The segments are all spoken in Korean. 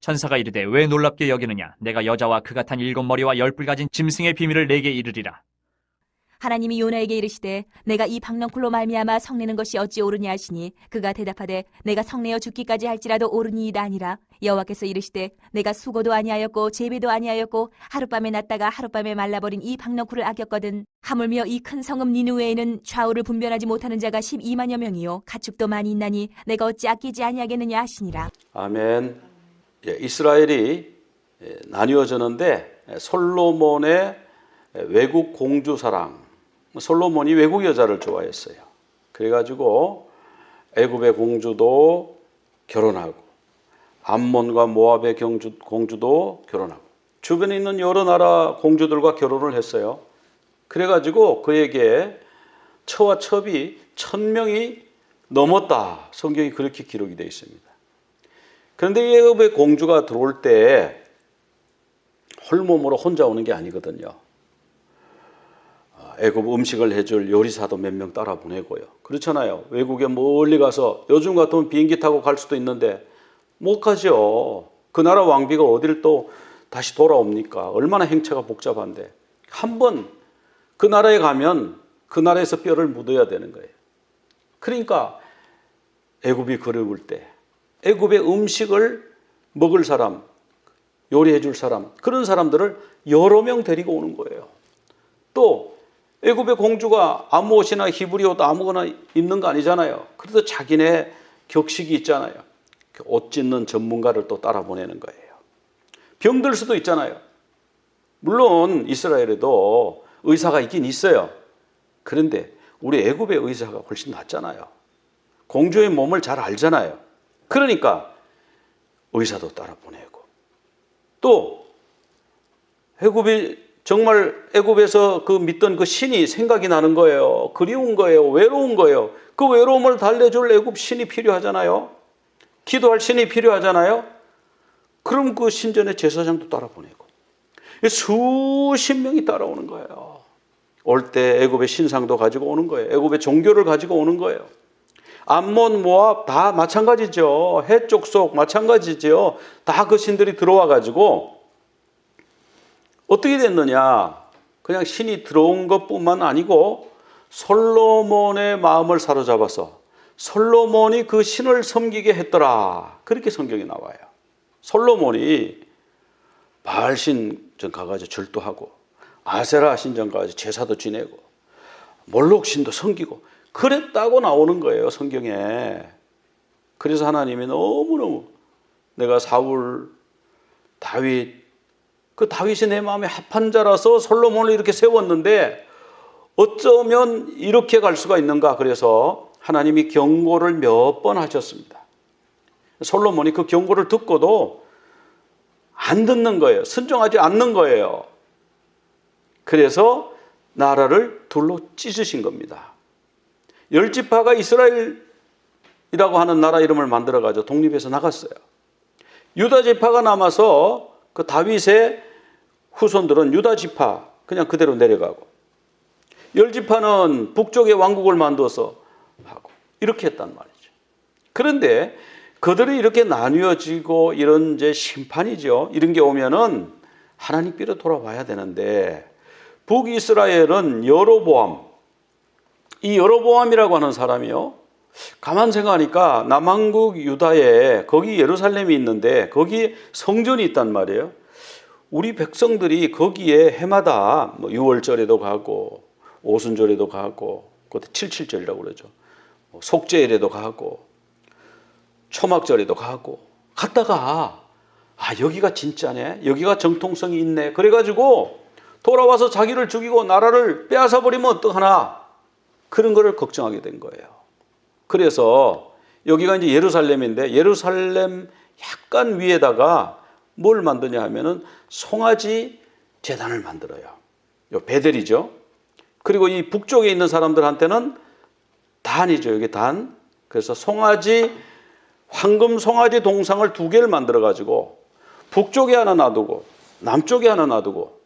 천사가 이르되 왜 놀랍게 여기느냐? 내가 여자와 그 같은 7머리와 10뿔 가진 짐승의 비밀을 내게 이르리라. 하나님이 요나에게 이르시되 내가 이 박넝쿨로 말미암아 성내는 것이 어찌 옳으냐 하시니 그가 대답하되 내가 성내어 죽기까지 할지라도 옳으니이다 아니라 여호와께서 이르시되 내가 수고도 아니하였고 재배도 아니하였고 하룻밤에 났다가 하룻밤에 말라버린 이 박넝쿨을 아꼈거든. 하물며 이 큰 성읍 니느웨에는 좌우를 분별하지 못하는 자가 12만여 명이요 가축도 많이 있나니 내가 어찌 아끼지 아니하겠느냐 하시니라. 아멘. 이스라엘이 나뉘어졌는데 솔로몬의 외국 공주 사랑, 솔로몬이 외국 여자를 좋아했어요. 그래가지고 애굽의 공주도 결혼하고 암몬과 모압의 공주도 결혼하고 주변에 있는 여러 나라 공주들과 결혼을 했어요. 그래가지고 그에게 처와 첩이 1000명이 넘었다. 성경이 그렇게 기록이 되어 있습니다. 그런데 애굽의 공주가 들어올 때 홀몸으로 혼자 오는 게 아니거든요. 애굽 음식을 해줄 요리사도 몇 명 따라 보내고요. 그렇잖아요. 외국에 멀리 가서 요즘 같으면 비행기 타고 갈 수도 있는데 못 가죠. 그 나라 왕비가 어디를 또 다시 돌아옵니까? 얼마나 행차가 복잡한데. 한번 그 나라에 가면 그 나라에서 뼈를 묻어야 되는 거예요. 그러니까 애굽이 그리울 때 애굽의 음식을 먹을 사람, 요리해 줄 사람, 그런 사람들을 여러 명 데리고 오는 거예요. 또 애굽의 공주가 아무 옷이나 히브리 옷 아무거나 입는 거 아니잖아요. 그래도 자기네 격식이 있잖아요. 옷 찢는 전문가를 또 따라 보내는 거예요. 병들 수도 있잖아요. 물론 이스라엘에도 의사가 있긴 있어요. 그런데 우리 애굽의 의사가 훨씬 낫잖아요. 공주의 몸을 잘 알잖아요. 그러니까 의사도 따라 보내고 또 애굽이 정말 애굽에서 그 믿던 그 신이 생각이 나는 거예요. 그리운 거예요. 외로운 거예요. 그 외로움을 달래줄 애굽 신이 필요하잖아요. 기도할 신이 필요하잖아요. 그럼 그 신전의 제사장도 따라 보내고 수십 명이 따라오는 거예요. 올 때 애굽의 신상도 가지고 오는 거예요. 애굽의 종교를 가지고 오는 거예요. 암몬, 모압 다 마찬가지죠. 해쪽 속 마찬가지죠. 다 그 신들이 들어와 가지고 어떻게 됐느냐? 그냥 신이 들어온 것뿐만 아니고 솔로몬의 마음을 사로잡아서 솔로몬이 그 신을 섬기게 했더라. 그렇게 성경이 나와요. 솔로몬이 바알 신전 가가지고 절도하고 아세라 신전 가가지고 제사도 지내고 몰록 신도 섬기고 그랬다고 나오는 거예요, 성경에. 그래서 하나님이 너무너무 내가 사울, 다윗, 그 다윗이 내 마음에 합한 자라서 솔로몬을 이렇게 세웠는데 어쩌면 이렇게 갈 수가 있는가. 그래서 하나님이 경고를 몇 번 하셨습니다. 솔로몬이 그 경고를 듣고도 안 듣는 거예요. 순종하지 않는 거예요. 그래서 나라를 둘로 찢으신 겁니다. 10지파가 이스라엘이라고 하는 나라 이름을 만들어가지고 독립해서 나갔어요. 유다 지파가 남아서 그 다윗의 후손들은 유다 지파 그냥 그대로 내려가고 10지파는 북쪽에 왕국을 만들어서 하고 이렇게 했단 말이죠. 그런데 그들이 이렇게 나뉘어지고 이런 이제 심판이죠. 이런 게 오면은 하나님께로 돌아와야 되는데 북이스라엘은 여로보암, 이 여로보암이라고 하는 사람이요. 가만 생각하니까 남왕국 유다에 거기 예루살렘이 있는데 거기 성전이 있단 말이에요. 우리 백성들이 거기에 해마다 뭐 6월절에도 가고 오순절에도 가고 그것도 77절이라고 그러죠. 속죄일에도 가고 초막절에도 가고 갔다가 여기가 진짜네. 여기가 정통성이 있네. 그래가지고 돌아와서 자기를 죽이고 나라를 빼앗아 버리면 어떡하나. 그런 거를 걱정하게 된 거예요. 그래서 여기가 이제 예루살렘인데 예루살렘 약간 위에다가 뭘 만드냐 하면은 송아지 제단을 만들어요. 요 베델이죠. 그리고 이 북쪽에 있는 사람들한테는 단이죠. 여기 단. 그래서 황금 송아지 동상을 2개를 만들어 가지고 북쪽에 하나 놔두고 남쪽에 하나 놔두고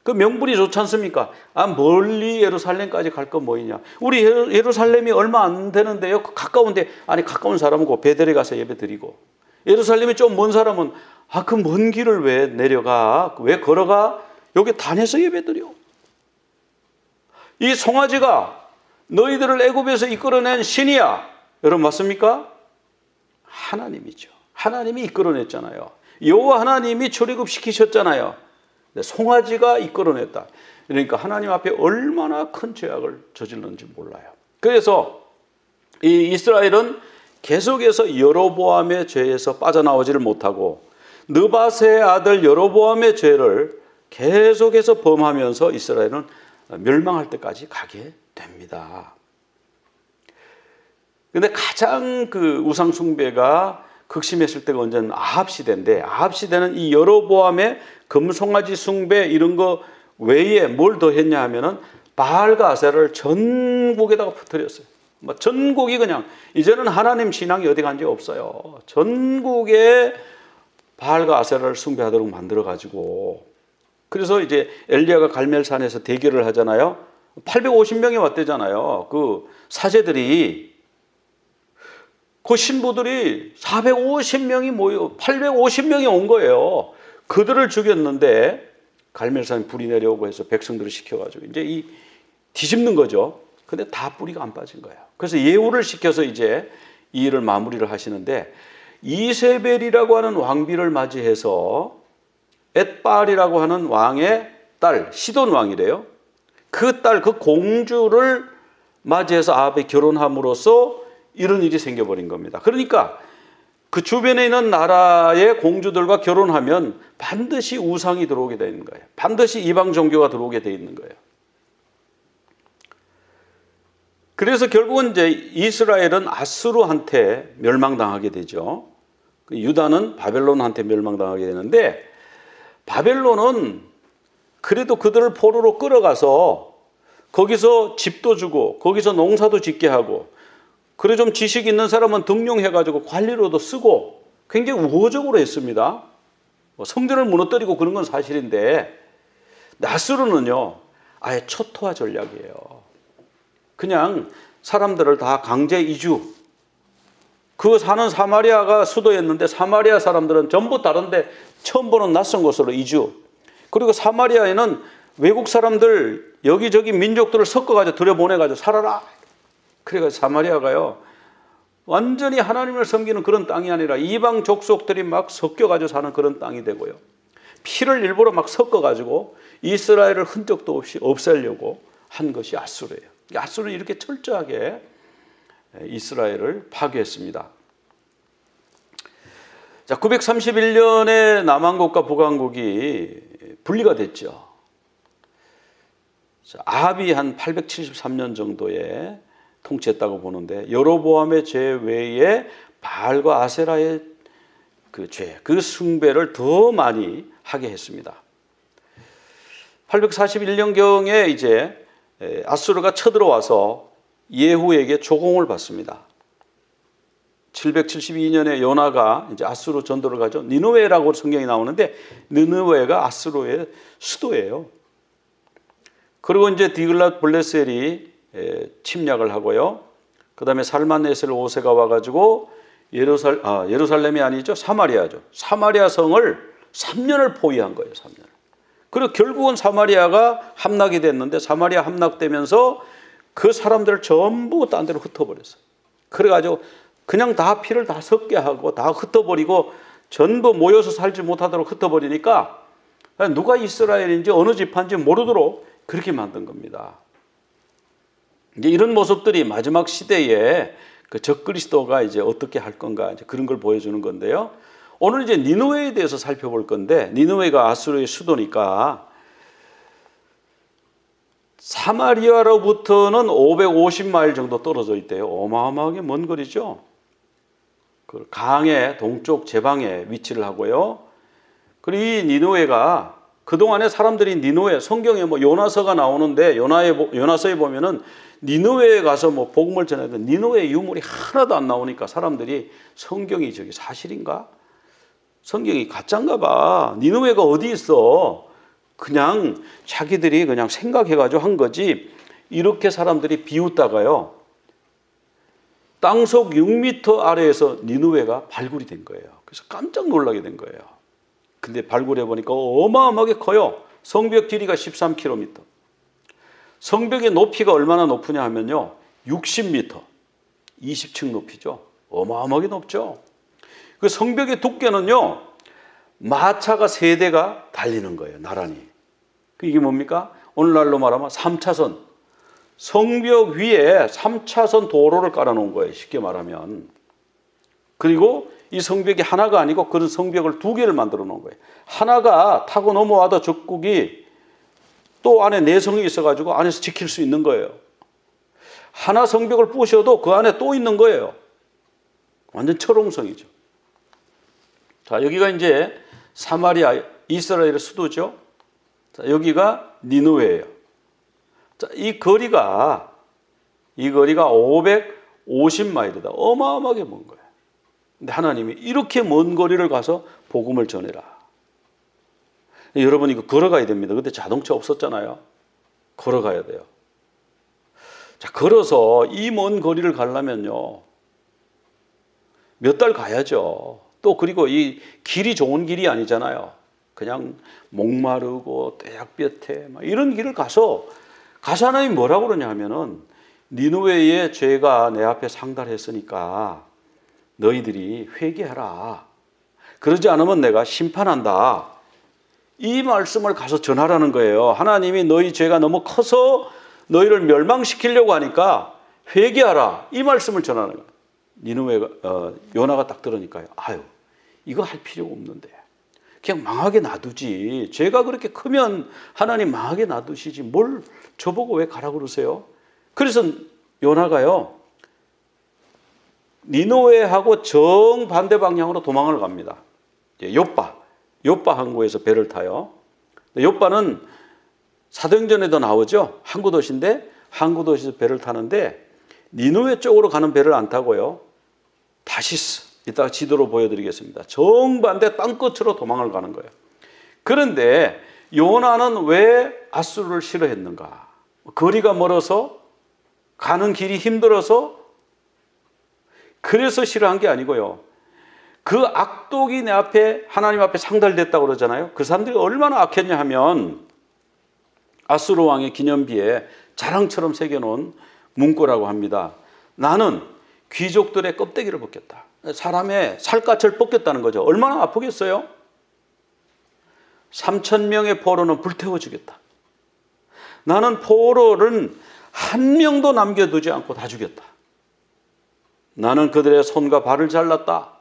그 명분이 좋지 않습니까? 멀리 예루살렘까지 갈 건 뭐이냐? 우리 예루살렘이 얼마 안 되는데요. 가까운데, 아니 가까운 사람은 그 베델에 가서 예배 드리고 예루살렘이 좀 먼 사람은 그 먼 길을 왜 내려가? 왜 걸어가? 여기 단에서 예배드려. 이 송아지가 너희들을 애굽에서 이끌어낸 신이야. 여러분 맞습니까? 하나님이죠. 하나님이 이끌어냈잖아요. 여호와 하나님이 출애굽시키셨잖아요. 송아지가 이끌어냈다. 그러니까 하나님 앞에 얼마나 큰 죄악을 저질렀는지 몰라요. 그래서 이 이스라엘은 계속해서 여로보암의 죄에서 빠져나오지를 못하고 느바세의 아들 여로보암의 죄를 계속해서 범하면서 이스라엘은 멸망할 때까지 가게 됩니다. 근데 가장 그 우상 숭배가 극심했을 때가 언제는 아합 시대인데, 아합 시대는 이 여로보암의 금송아지 숭배 이런 거 외에 뭘 더 했냐 하면은 바알과 아세라를 전국에다가 퍼뜨렸어요. 전국이 그냥 이제는 하나님 신앙이 어디 간지 없어요. 전국에 바알과 아세라를 숭배하도록 만들어 가지고, 그래서 이제 엘리야가 갈멜산에서 대결을 하잖아요. 850명이 왔대잖아요. 그 사제들이, 그 신부들이 450명이 모여 850명이 온 거예요. 그들을 죽였는데 갈멜산에 불이 내려오고 해서 백성들을 시켜가지고 이제 이 뒤집는 거죠. 근데 다 뿌리가 안 빠진 거예요. 그래서 예후를 시켜서 이제 이 일을 마무리를 하시는데, 이세벨이라고 하는 왕비를 맞이해서 엣발이라고 하는 왕의 딸, 시돈 왕이래요. 그 딸, 그 공주를 맞이해서 아합이 결혼함으로써 이런 일이 생겨버린 겁니다. 그러니까 그 주변에 있는 나라의 공주들과 결혼하면 반드시 우상이 들어오게 되어 있는 거예요. 반드시 이방 종교가 들어오게 되어 있는 거예요. 그래서 결국은 이제 이스라엘은 아수르한테 멸망당하게 되죠. 유다는 바벨론한테 멸망당하게 되는데, 바벨론은 그래도 그들을 포로로 끌어가서 거기서 집도 주고 거기서 농사도 짓게 하고, 그래 좀 지식 있는 사람은 등용해가지고 관리로도 쓰고 굉장히 우호적으로 했습니다. 성전을 무너뜨리고 그런 건 사실인데, 아수르는요 아예 초토화 전략이에요. 그냥 사람들을 다 강제 이주, 그 사는 사마리아가 수도였는데 사마리아 사람들은 전부 다른데 처음 보는 낯선 곳으로 이주, 그리고 사마리아에는 외국 사람들 여기저기 민족들을 섞어가지고 들여보내가지고 살아라. 그래가지고 사마리아가요 완전히 하나님을 섬기는 그런 땅이 아니라 이방 족속들이 막 섞여가지고 사는 그런 땅이 되고요, 피를 일부러 막 섞어가지고 이스라엘을 흔적도 없이 없애려고 한 것이 아수르예요. 아수르는 이렇게 철저하게 이스라엘을 파괴했습니다. 자, 931년에 남왕국과 북왕국이 분리가 됐죠. 자, 아합이 한 873년 정도에 통치했다고 보는데, 여로보암의 죄 외에 바알과 아세라의 그 죄, 그 숭배를 더 많이 하게 했습니다. 841년경에 이제 아수르가 쳐들어와서 예후에게 조공을 받습니다. 772년에 요나가 이제 아수르 전도를 가죠. 니느웨라고 성경이 나오는데, 니느웨가 아수르의 수도예요. 그리고 이제 디글랏 블레셀이 침략을 하고요. 그 다음에 살만네셀 5세가 와가지고 예루살렘이 아니죠, 사마리아죠. 사마리아 성을 3년을 포위한 거예요. 3년을. 그리고 결국은 사마리아가 함락이 됐는데, 사마리아 함락되면서 그 사람들을 전부 딴 데로 흩어버렸어요. 그래가지고 그냥 다 피를 다 섞게 하고 다 흩어버리고 전부 모여서 살지 못하도록 흩어버리니까 누가 이스라엘인지 어느 지파인지 모르도록 그렇게 만든 겁니다. 이제 이런 모습들이 마지막 시대에 그 적그리스도가 이제 어떻게 할 건가, 이제 그런 걸 보여주는 건데요. 오늘 이제 니느웨에 대해서 살펴볼 건데, 니느웨가 아수르의 수도니까 사마리아로부터는 550마일 정도 떨어져 있대요. 어마어마하게 먼 거리죠. 그 강의 동쪽 제방에 위치를 하고요. 그리고 이 니느웨가 그동안에 사람들이 니느웨, 성경에 뭐 요나서가 나오는데 요나서에 보면은 니느웨에 가서 뭐 복음을 전해도 니느웨 유물이 하나도 안 나오니까 사람들이 성경이 저기 사실인가? 성경이 가짜인가 봐. 니느웨가 어디 있어? 그냥 자기들이 그냥 생각해가지고 한 거지. 이렇게 사람들이 비웃다가요, 땅속 6m 아래에서 니느웨가 발굴이 된 거예요. 그래서 깜짝 놀라게 된 거예요. 근데 발굴해 보니까 어마어마하게 커요. 성벽 길이가 13km. 성벽의 높이가 얼마나 높으냐 하면요. 60m. 20층 높이죠. 어마어마하게 높죠. 그 성벽의 두께는요. 마차가 3대가 달리는 거예요. 나란히. 이게 뭡니까? 오늘날로 말하면 3차선. 성벽 위에 3차선 도로를 깔아놓은 거예요. 쉽게 말하면. 그리고 이 성벽이 하나가 아니고 그런 성벽을 2개를 만들어 놓은 거예요. 하나가 타고 넘어와도 적국이 또 안에 내성이 있어가지고 안에서 지킬 수 있는 거예요. 하나 성벽을 부셔도 그 안에 또 있는 거예요. 완전 철옹성이죠. 자, 여기가 이제 사마리아, 이스라엘의 수도죠. 자, 여기가 니느웨예요. 자, 이 거리가 550마일이다. 어마어마하게 먼 거예요. 근데 하나님이 이렇게 먼 거리를 가서 복음을 전해라. 여러분 이거 걸어가야 됩니다. 그때 자동차 없었잖아요. 걸어가야 돼요. 자, 걸어서 이 먼 거리를 가려면요. 몇 달 가야죠. 또 그리고 이 길이 좋은 길이 아니잖아요. 그냥 목마르고 떼약볕에 이런 길을 가서 하나님이 뭐라고 그러냐 하면은 니느웨의 죄가 내 앞에 상달했으니까 너희들이 회개하라. 그러지 않으면 내가 심판한다. 이 말씀을 가서 전하라는 거예요. 하나님이 너희 죄가 너무 커서 너희를 멸망시키려고 하니까 회개하라. 이 말씀을 전하는 거예요. 니느웨가 요나가 딱 들으니까요. 아유, 이거 할 필요가 없는데. 그냥 망하게 놔두지. 죄가 그렇게 크면 하나님 망하게 놔두시지. 뭘 저보고 왜 가라 그러세요? 그래서 요나가요. 니느웨하고 정반대 방향으로 도망을 갑니다. 요빠 항구에서 배를 타요. 요빠는 사도행전에도 나오죠. 항구 도시인데 항구 도시에서 배를 타는데 니느웨 쪽으로 가는 배를 안 타고요. 다시스, 이따가 지도로 보여드리겠습니다. 정반대 땅끝으로 도망을 가는 거예요. 그런데 요나는 왜 아수르를 싫어했는가? 거리가 멀어서 가는 길이 힘들어서 그래서 싫어한 게 아니고요. 그 악독이 내 앞에 하나님 앞에 상달됐다고 그러잖아요. 그 사람들이 얼마나 악했냐 하면 아수르 왕의 기념비에 자랑처럼 새겨놓은 문구라고 합니다. 나는 귀족들의 껍데기를 벗겼다. 사람의 살갗을 벗겼다는 거죠. 얼마나 아프겠어요? 3,000명의 포로는 불태워 주겠다. 나는 포로는 한 명도 남겨두지 않고 다 죽였다. 나는 그들의 손과 발을 잘랐다.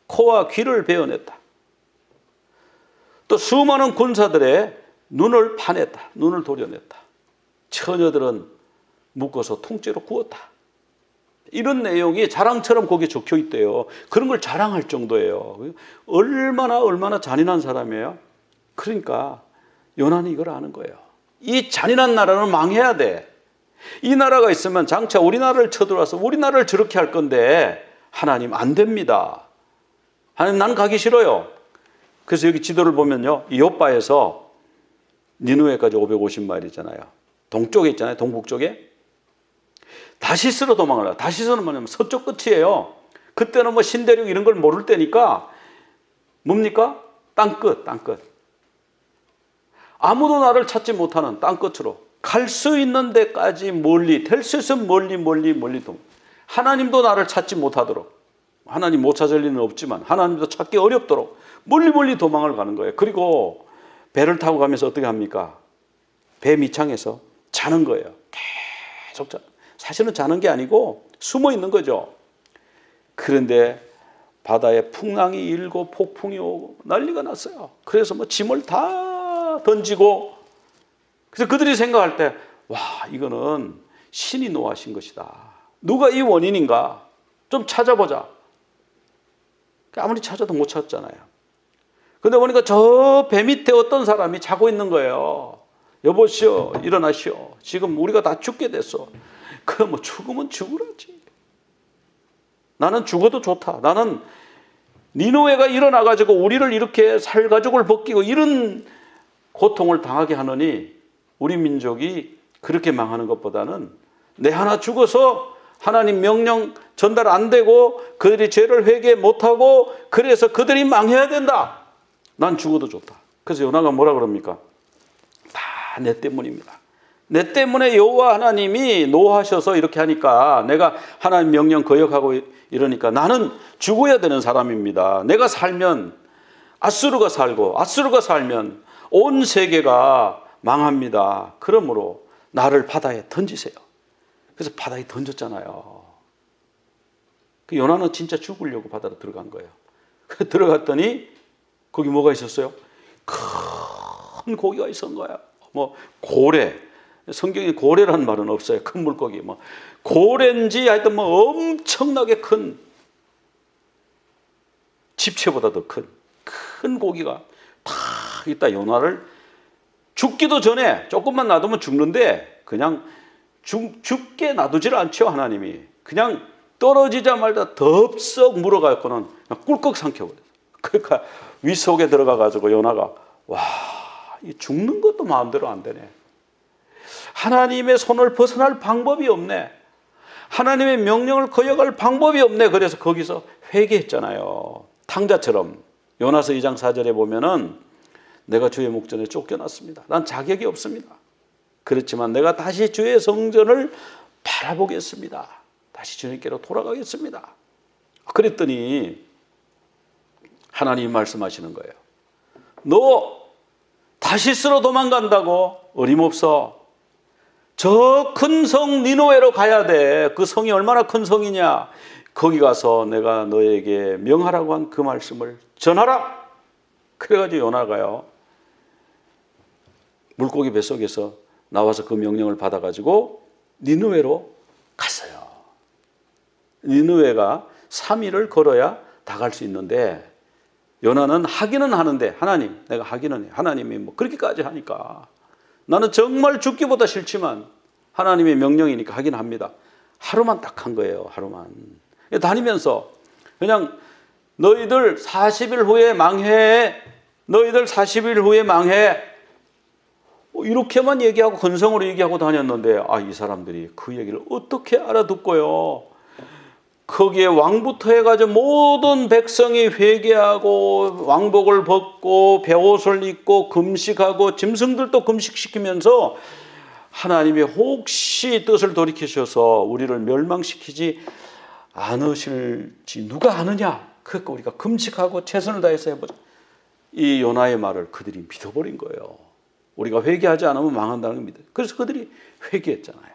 코와 귀를 베어냈다. 또 수많은 군사들의 눈을 파냈다. 눈을 도려냈다. 처녀들은 묶어서 통째로 구웠다. 이런 내용이 자랑처럼 거기에 적혀 있대요. 그런 걸 자랑할 정도예요. 얼마나 잔인한 사람이에요. 그러니까 요나는 이걸 아는 거예요. 이 잔인한 나라는 망해야 돼. 이 나라가 있으면 장차 우리나라를 쳐들어와서 우리나라를 저렇게 할 건데 하나님 안 됩니다. 하나님 난 가기 싫어요. 그래서 여기 지도를 보면요. 이 요빠에서 니느웨까지 550마일이잖아요. 동쪽에 있잖아요. 동북 쪽에. 다시스로 도망을 가요. 다시스는 뭐냐면 서쪽 끝이에요. 그때는 뭐 신대륙 이런 걸 모를 때니까 뭡니까? 땅끝. 아무도 나를 찾지 못하는 땅끝으로 갈 수 있는 데까지 멀리, 될 수 있으면 멀리 하나님도 나를 찾지 못하도록, 하나님 못 찾을 리는 없지만 하나님도 찾기 어렵도록 멀리 도망을 가는 거예요. 그리고 배를 타고 가면서 어떻게 합니까? 배 밑창에서 자는 거예요. 계속 사실은 자는 게 아니고 숨어 있는 거죠. 그런데 바다에 풍랑이 일고 폭풍이 오고 난리가 났어요. 그래서 뭐 짐을 다 던지고, 그래서 그들이 생각할 때, 와, 이거는 신이 노하신 것이다. 누가 이 원인인가? 좀 찾아보자. 아무리 찾아도 못 찾잖아요. 근데 보니까 저 배 밑에 어떤 사람이 자고 있는 거예요. 여보시오, 일어나시오. 지금 우리가 다 죽게 됐어. 그럼 뭐 죽으면 죽으라지. 나는 죽어도 좋다. 나는 니느웨가 일어나가지고 우리를 이렇게 살가죽을 벗기고 이런 고통을 당하게 하느니 우리 민족이 그렇게 망하는 것보다는 내 하나 죽어서 하나님 명령 전달 안 되고 그들이 죄를 회개 못하고 그래서 그들이 망해야 된다. 난 죽어도 좋다. 그래서 요나가 뭐라 그럽니까? 다 내 때문입니다. 내 때문에 여호와 하나님이 노하셔서 이렇게 하니까, 내가 하나님 명령 거역하고 이러니까 나는 죽어야 되는 사람입니다. 내가 살면 아수르가 살고, 아수르가 살면 온 세계가 망합니다. 그러므로 나를 바다에 던지세요. 그래서 바다에 던졌잖아요. 그 요나는 진짜 죽으려고 바다로 들어간 거예요. 들어갔더니 거기 뭐가 있었어요? 큰 고기가 있었던 거야. 뭐 고래, 성경에 고래라는 말은 없어요. 큰 물고기, 뭐 고래인지 하여튼 뭐 엄청나게 큰, 집채보다 더 큰 고기가 다 있다. 요나를 죽기도 전에 조금만 놔두면 죽는데 그냥 죽게 놔두질 않죠. 하나님이 그냥 떨어지자마자 덥석 물어가지고는 꿀꺽 삼켜버렸어요. 그러니까 윗속에 들어가가지고 요나가, 와, 이 죽는 것도 마음대로 안 되네. 하나님의 손을 벗어날 방법이 없네. 하나님의 명령을 거역할 방법이 없네. 그래서 거기서 회개했잖아요. 탕자처럼. 요나서 2장 4절에 보면은 내가 주의 목전에 쫓겨났습니다. 난 자격이 없습니다. 그렇지만 내가 다시 주의 성전을 바라보겠습니다. 다시 주님께로 돌아가겠습니다. 그랬더니 하나님이 말씀하시는 거예요. 너 다시스로 도망간다고? 어림없어. 저 큰 성 니느웨로 가야 돼. 그 성이 얼마나 큰 성이냐. 거기 가서 내가 너에게 명하라고 한 그 말씀을 전하라. 그래가지고 요나가요, 물고기 뱃속에서 나와서 그 명령을 받아가지고 니느웨로 갔어요. 니느웨가 3일을 걸어야 다 갈 수 있는데, 요나는 하기는 하는데, 하나님, 내가 하기는 해. 하나님이 뭐 그렇게까지 하니까 나는 정말 죽기보다 싫지만 하나님의 명령이니까 하긴 합니다. 하루만 딱 한 거예요. 하루만. 다니면서 그냥 너희들 40일 후에 망해. 너희들 40일 후에 망해. 이렇게만 얘기하고 건성으로 얘기하고 다녔는데, 이 사람들이 그 얘기를 어떻게 알아듣고요. 거기에 왕부터 해가지고 모든 백성이 회개하고 왕복을 벗고 베옷을 입고 금식하고 짐승들도 금식시키면서 하나님이 혹시 뜻을 돌이키셔서 우리를 멸망시키지 않으실지 누가 아느냐. 그러니까 우리가 금식하고 최선을 다해서 해보자. 이 요나의 말을 그들이 믿어버린 거예요. 우리가 회개하지 않으면 망한다는 걸 믿어요. 그래서 그들이 회개했잖아요.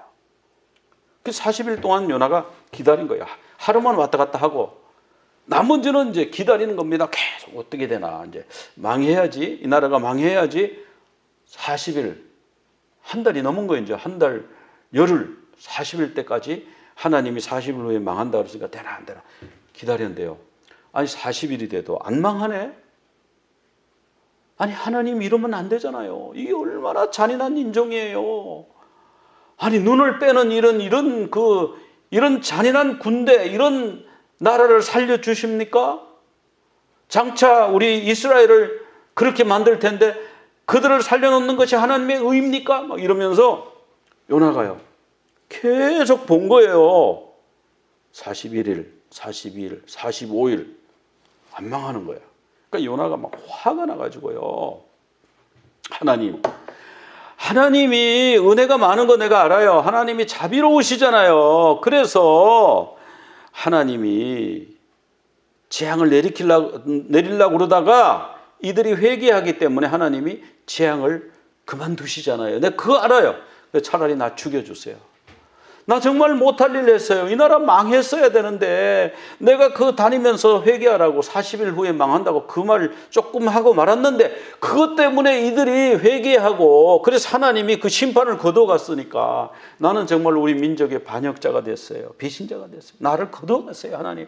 그래서 40일 동안 요나가 기다린 거예요. 하루만 왔다 갔다 하고 나머지는 이제 기다리는 겁니다. 계속 어떻게 되나, 이제 망해야지, 이 나라가 망해야지. 40일, 한 달이 넘은 거예요. 이제 한 달, 열흘, 40일 때까지 하나님이 40일 후에 망한다 그랬으니까 되나 안 되나 기다렸는데요. 아니 40일이 돼도 안 망하네. 아니 하나님 이러면 안 되잖아요. 이게 얼마나 잔인한 인종이에요. 아니 눈을 빼는 이런 잔인한 군대, 이런 나라를 살려주십니까? 장차 우리 이스라엘을 그렇게 만들 텐데 그들을 살려놓는 것이 하나님의 의입니까? 막 이러면서 요나가요, 계속 본 거예요. 41일, 42일, 45일 안 망하는 거예요. 그러니까 요나가 막 화가 나가지고요. 하나님이 은혜가 많은 거 내가 알아요. 하나님이 자비로우시잖아요. 그래서 하나님이 재앙을 내리려고 그러다가 이들이 회개하기 때문에 하나님이 재앙을 그만두시잖아요. 내가 그거 알아요. 차라리 나 죽여주세요. 나 정말 못할 일 했어요. 이 나라 망했어야 되는데 내가 그 다니면서 회개하라고 40일 후에 망한다고 그 말 조금 하고 말았는데 그것 때문에 이들이 회개하고 그래서 하나님이 그 심판을 거둬갔으니까 나는 정말 우리 민족의 반역자가 됐어요. 배신자가 됐어요. 나를 거둬갔어요. 하나님,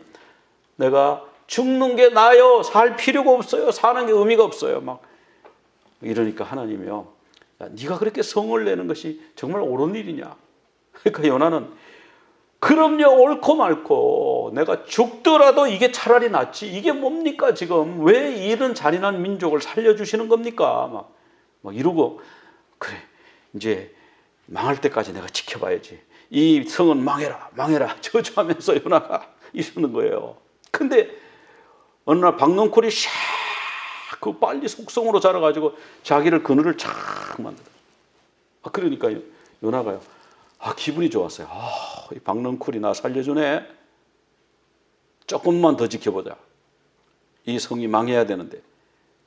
내가 죽는 게 나아요. 살 필요가 없어요. 사는 게 의미가 없어요. 막 이러니까 하나님이요, 야, 네가 그렇게 성을 내는 것이 정말 옳은 일이냐. 그러니까 요나는 그럼요, 옳고 말고 내가 죽더라도 이게 차라리 낫지. 이게 뭡니까 지금. 왜 이런 잔인한 민족을 살려주시는 겁니까. 막 이러고, 그래 이제 망할 때까지 내가 지켜봐야지. 이 성은 망해라 저주하면서 요나가 이러는 거예요. 근데 어느 날 박넝쿨이 샥 그 빨리 속성으로 자라가지고 자기를 그늘을 착 만들어. 그러니까 요나가요. 기분이 좋았어요. 이 박넝쿨이 나 살려주네. 조금만 더 지켜보자. 이 성이 망해야 되는데.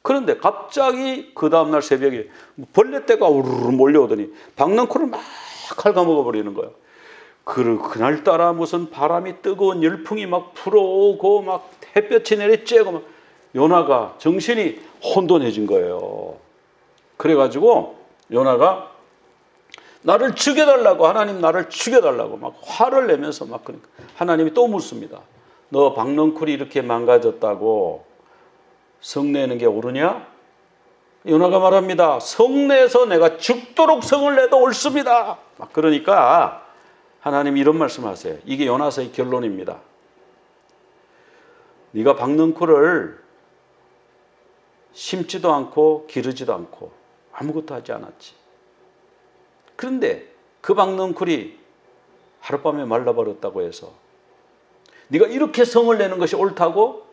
그런데 갑자기 그 다음날 새벽에 벌레떼가 우르르 몰려오더니 박넝쿨을 막 갉아먹어 버리는 거예요. 그날따라 무슨 바람이 뜨거운 열풍이 막 불어오고 막 햇볕이 내리쬐고 막 요나가 정신이 혼돈해진 거예요. 그래가지고 요나가 나를 죽여달라고, 하나님 나를 죽여달라고 막 화를 내면서 막 그러니까 하나님이 또 묻습니다. 너 박넝쿨이 이렇게 망가졌다고 성내는 게 옳으냐? 요나가 말합니다. 성내에서 내가 죽도록 성을 내도 옳습니다. 막 그러니까 하나님이 이런 말씀하세요. 이게 요나서의 결론입니다. 네가 박넝쿨을 심지도 않고 기르지도 않고 아무것도 하지 않았지. 그런데 그 박넝쿨이 하룻밤에 말라버렸다고 해서 네가 이렇게 성을 내는 것이 옳다고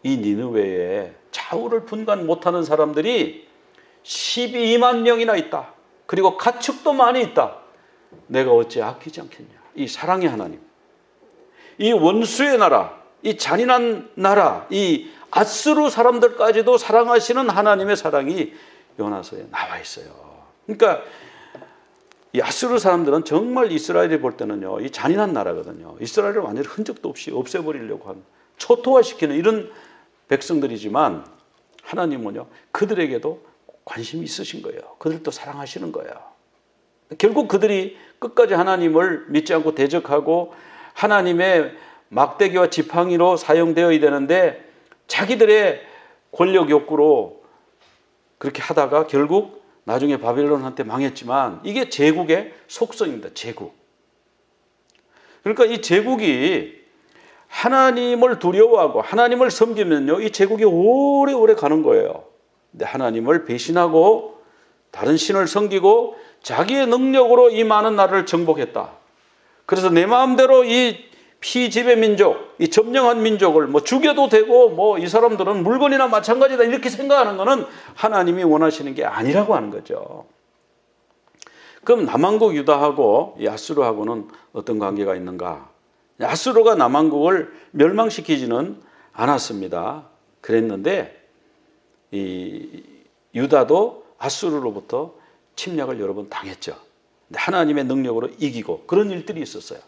이 니느웨에 좌우를 분간 못하는 사람들이 12만 명이나 있다. 그리고 가축도 많이 있다. 내가 어찌 아끼지 않겠냐. 이 사랑의 하나님, 이 원수의 나라, 이 잔인한 나라, 이 아수르 사람들까지도 사랑하시는 하나님의 사랑이 요나서에 나와 있어요. 그러니까 이 아수르 사람들은 정말 이스라엘이 볼 때는요, 이 잔인한 나라거든요. 이스라엘을 완전히 흔적도 없이 없애버리려고 하는, 초토화시키는 이런 백성들이지만 하나님은요, 그들에게도 관심이 있으신 거예요. 그들도 사랑하시는 거예요. 결국 그들이 끝까지 하나님을 믿지 않고 대적하고 하나님의 막대기와 지팡이로 사용되어야 되는데 자기들의 권력 욕구로 그렇게 하다가 결국 나중에 바벨론한테 망했지만 이게 제국의 속성입니다. 제국. 그러니까 이 제국이 하나님을 두려워하고 하나님을 섬기면요, 이 제국이 오래오래 가는 거예요. 근데 하나님을 배신하고 다른 신을 섬기고 자기의 능력으로 이 많은 나라를 정복했다. 그래서 내 마음대로 이 피지배 민족, 이 점령한 민족을 뭐 죽여도 되고 뭐 이 사람들은 물건이나 마찬가지다 이렇게 생각하는 것은 하나님이 원하시는 게 아니라고 하는 거죠. 그럼 남왕국 유다하고 이 아수르하고는 어떤 관계가 있는가? 아수르가 남왕국을 멸망시키지는 않았습니다. 그랬는데 이 유다도 아수르로부터 침략을 여러 번 당했죠. 근데 하나님의 능력으로 이기고 그런 일들이 있었어요.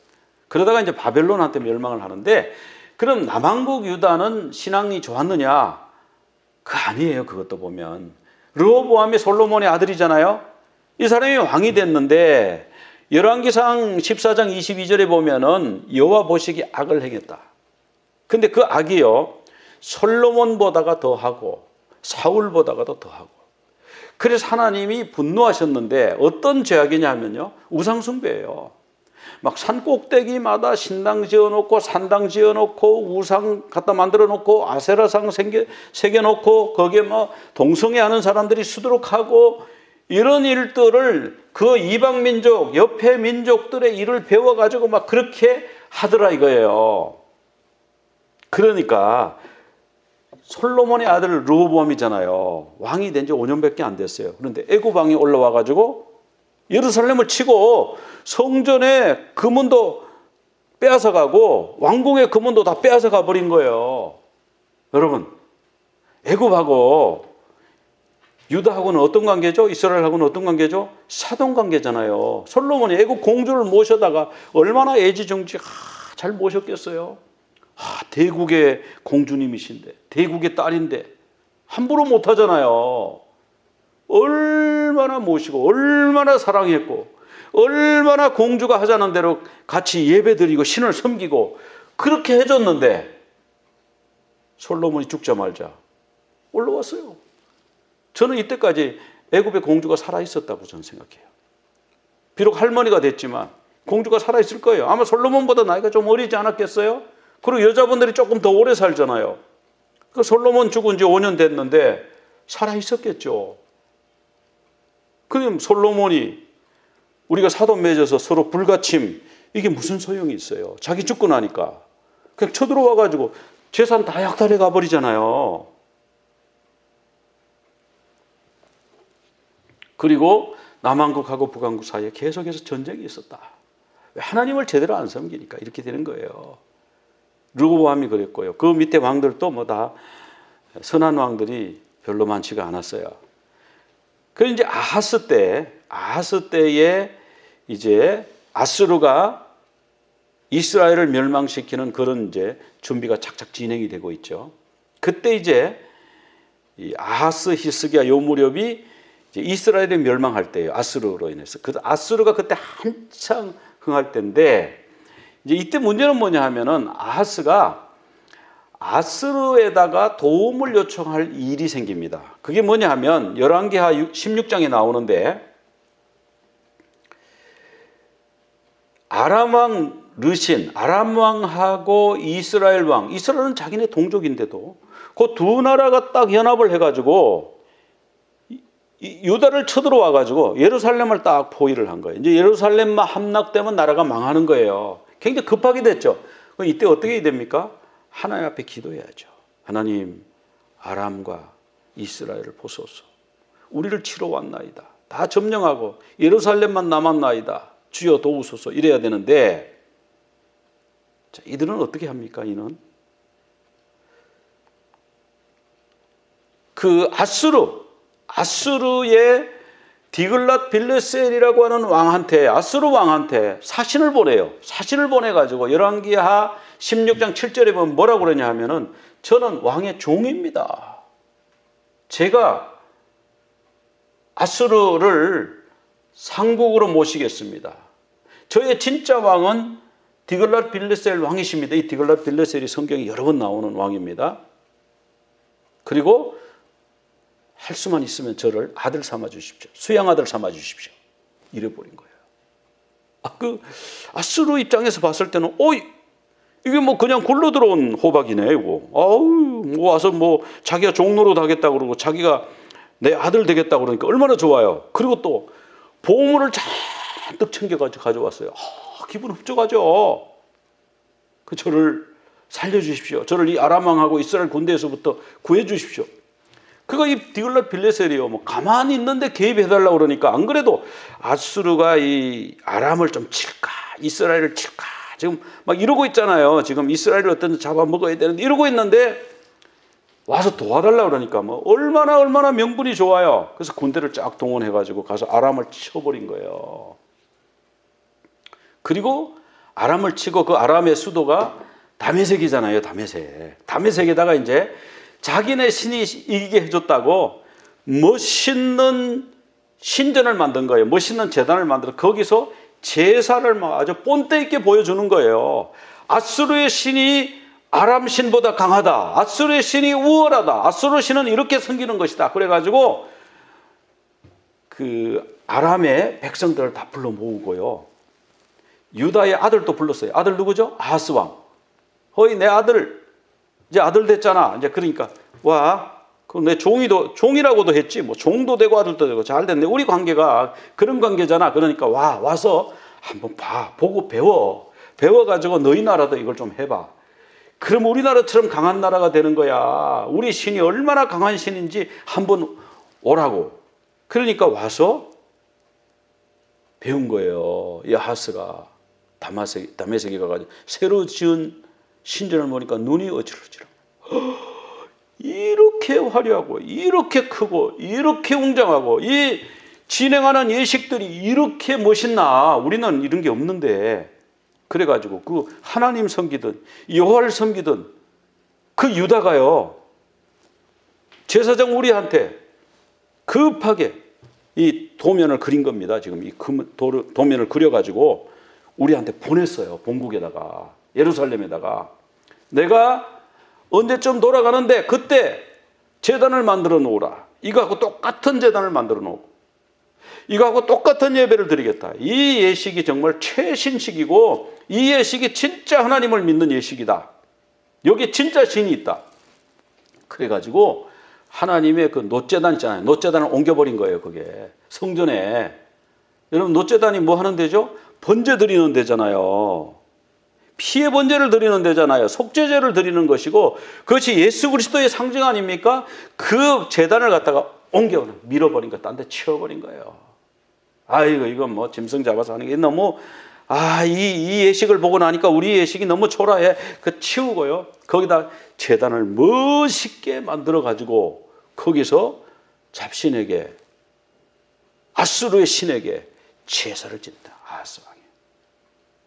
그러다가 이제 바벨론한테 멸망을 하는데, 그럼 남왕국 유다는 신앙이 좋았느냐? 그거 아니에요. 그것도 보면 르호보암이 솔로몬의 아들이잖아요. 이 사람이 왕이 됐는데 열왕기상 14장 22절에 보면은 여호와 보시기 악을 행했다. 근데 그 악이요, 솔로몬보다가 더하고 사울보다가도 더하고. 그래서 하나님이 분노하셨는데 어떤 죄악이냐 하면요, 우상숭배예요. 막 산꼭대기마다 신당 지어놓고 산당 지어놓고 우상 갖다 만들어놓고 아세라상 새겨놓고 거기에 뭐 동성애하는 사람들이 수두룩하고 이런 일들을 그 이방 민족, 옆에 민족들의 일을 배워가지고 막 그렇게 하더라 이거예요. 그러니까 솔로몬의 아들 르호보암이잖아요. 왕이 된 지 5년밖에 안 됐어요. 그런데 애굽 왕이 올라와가지고 예루살렘을 치고 성전의 금은도 빼앗아가고 왕궁의 금은도 다 빼앗아가 버린 거예요. 여러분, 애굽하고 유다하고는 어떤 관계죠? 이스라엘하고는 어떤 관계죠? 사돈 관계잖아요. 솔로몬이 애굽 공주를 모셔다가 얼마나 애지중지 잘 모셨겠어요. 대국의 공주님이신데, 대국의 딸인데 함부로 못하잖아요. 얼마나 모시고 얼마나 사랑했고 얼마나 공주가 하자는 대로 같이 예배드리고 신을 섬기고 그렇게 해줬는데 솔로몬이 죽자마자 올라왔어요. 저는 이때까지 애굽의 공주가 살아있었다고 저는 생각해요. 비록 할머니가 됐지만 공주가 살아있을 거예요. 아마 솔로몬보다 나이가 좀 어리지 않았겠어요? 그리고 여자분들이 조금 더 오래 살잖아요. 그 솔로몬 죽은 지 5년 됐는데 살아있었겠죠. 그럼 솔로몬이 우리가 사돈 맺어서 서로 불가침, 이게 무슨 소용이 있어요? 자기 죽고 나니까 그냥 쳐들어와가지고 재산 다 약탈해 가버리잖아요. 그리고 남한국하고 북한국 사이에 계속해서 전쟁이 있었다. 왜 하나님을 제대로 안 섬기니까 이렇게 되는 거예요. 르호보암이 그랬고요. 그 밑에 왕들도 뭐 다 선한 왕들이 별로 많지가 않았어요. 그런데 이제 아하스 때에 이제 아수르가 이스라엘을 멸망시키는 그런 이제 준비가 착착 진행이 되고 있죠. 그때 이제 이 아하스, 히스기야 요 무렵이 이제 이스라엘이 멸망할 때예요. 아수르로 인해서. 그 아수르가 그때 한창 흥할 때인데 이제 이때 문제는 뭐냐 하면은 아하스가 아수르에다가 도움을 요청할 일이 생깁니다. 그게 뭐냐 하면 열왕기하 16장에 나오는데 아람 왕 르신, 아람 왕하고 이스라엘 왕, 이스라엘은 자기네 동족인데도 그 두 나라가 딱 연합을 해가지고 유다를 쳐들어와 가지고 예루살렘을 딱 포위를 한 거예요. 이제 예루살렘만 함락되면 나라가 망하는 거예요. 굉장히 급하게 됐죠. 이때 어떻게 됩니까? 하나님 앞에 기도해야죠. 하나님, 아람과 이스라엘을 보소서. 우리를 치러 왔나이다. 다 점령하고 예루살렘만 남았나이다. 주여 도우소서. 이래야 되는데 자, 이들은 어떻게 합니까? 이는 그 아수르의 디글랏 빌레셀이라고 하는 왕한테, 아수르 왕한테 사신을 보내요. 사신을 보내가지고 열왕기하 16장 7절에 보면 뭐라고 그러냐 하면은 저는 왕의 종입니다. 제가 아수르를 상국으로 모시겠습니다. 저의 진짜 왕은 디글랏 빌레셀 왕이십니다. 이 디글랏 빌레셀이 성경에 여러 번 나오는 왕입니다. 그리고 할 수만 있으면 저를 아들 삼아 주십시오. 수양 아들 삼아 주십시오. 이래버린 거예요. 그 아수르 입장에서 봤을 때는 이게 뭐 그냥 굴러 들어온 호박이네 이거. 뭐 와서 뭐 자기가 종로로 하겠다 그러고 자기가 내 아들 되겠다 그러니까 얼마나 좋아요. 그리고 또 보물을 잔뜩 챙겨가지고 가져왔어요. 기분 흡족하죠. 저를 살려주십시오. 저를 이 아람 왕하고 이스라엘 군대에서부터 구해주십시오. 그거 이 디글랏 빌레셀이요. 뭐 가만히 있는데 개입해달라고 그러니까 안 그래도 아수르가 이 아람을 좀 칠까, 이스라엘을 칠까 지금 막 이러고 있잖아요. 지금 이스라엘을 어떤 잡아먹어야 되는데 이러고 있는데 와서 도와달라고 그러니까 뭐 얼마나 명분이 좋아요. 그래서 군대를 쫙 동원해가지고 가서 아람을 쳐버린 거예요. 그리고 아람을 치고 그 아람의 수도가 다메섹이잖아요. 다메섹에다가 이제 자기네 신이 이기게 해줬다고 멋있는 신전을 만든 거예요. 멋있는 제단을 만들어 거기서 제사를 막 아주 본때 있게 보여주는 거예요. 아수르의 신이 아람 신보다 강하다. 아수르의 신이 우월하다. 아수르 신은 이렇게 섬기는 것이다. 그래가지고 그 아람의 백성들을 다 불러 모으고요. 유다의 아들도 불렀어요. 아들 누구죠? 아하스 왕. 허이 내 아들 이제 아들 됐잖아. 이제 그러니까 와, 그 내 종이라고도 했지. 뭐 종도 되고 아들도 되고 잘 됐네. 우리 관계가 그런 관계잖아. 그러니까 와서 한번 보고 배워가지고 너희 나라도 이걸 좀 해봐. 그럼 우리나라처럼 강한 나라가 되는 거야. 우리 신이 얼마나 강한 신인지 한번 오라고. 그러니까 와서 배운 거예요. 이 아하스가 다메섹에 가가지고 새로 지은 신전을 보니까 눈이 어지러지러. 이렇게 화려하고 이렇게 크고 이렇게 웅장하고 이 진행하는 예식들이 이렇게 멋있나. 우리는 이런 게 없는데. 그래가지고 그 하나님 섬기든 여호와를 섬기든 그 유다가요 제사장 우리한테 급하게 이 도면을 그린 겁니다. 지금 이 도면을 그려가지고 우리한테 보냈어요. 본국에다가 예루살렘에다가 내가 언제쯤 돌아가는데 그때 제단을 만들어 놓으라. 이거하고 똑같은 제단을 만들어 놓고 이거하고 똑같은 예배를 드리겠다. 이 예식이 정말 최신식이고 이 예식이 진짜 하나님을 믿는 예식이다. 여기 진짜 신이 있다. 그래가지고 하나님의 그 놋제단 있잖아요. 놋제단을 옮겨버린 거예요. 그게 성전에. 여러분 놋제단이 뭐 하는 데죠? 번제 드리는 데잖아요. 피의 번제를 드리는 데잖아요. 속죄제를 드리는 것이고 그것이 예수 그리스도의 상징 아닙니까? 그 제단을 갖다가 밀어버린 거, 딴 데 치워버린 거예요. 아이고, 이건 뭐 짐승 잡아서 하는 게 너무, 이 예식을 보고 나니까 우리 예식이 너무 초라해. 그 치우고요. 거기다 제단을 멋있게 만들어가지고 거기서 잡신에게, 아수르의 신에게 제사를 지낸다. 아하스 왕이.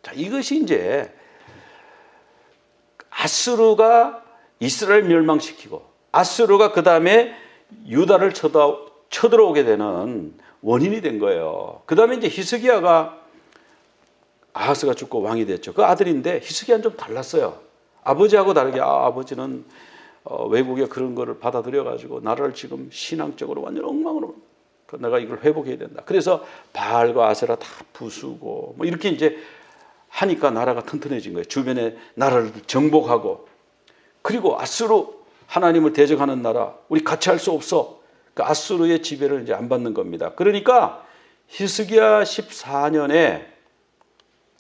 자, 이것이 이제 아수르가 이스라엘 멸망시키고 아수르가 그 다음에 유다를 쳐들어오게 되는 원인이 된 거예요. 그 다음에 이제 히스기야가, 아하스가 죽고 왕이 됐죠. 그 아들인데 히스기야는 좀 달랐어요. 아버지하고 다르게 아버지는 외국의 그런 거를 받아들여가지고 나라를 지금 신앙적으로 완전 엉망으로, 내가 이걸 회복해야 된다. 그래서 바알과 아세라 다 부수고 뭐 이렇게 이제 하니까 나라가 튼튼해진 거예요. 주변에 나라를 정복하고, 그리고 아수르, 하나님을 대적하는 나라, 우리 같이 할 수 없어. 그 아수르의 지배를 이제 안 받는 겁니다. 그러니까 히스기야 14년에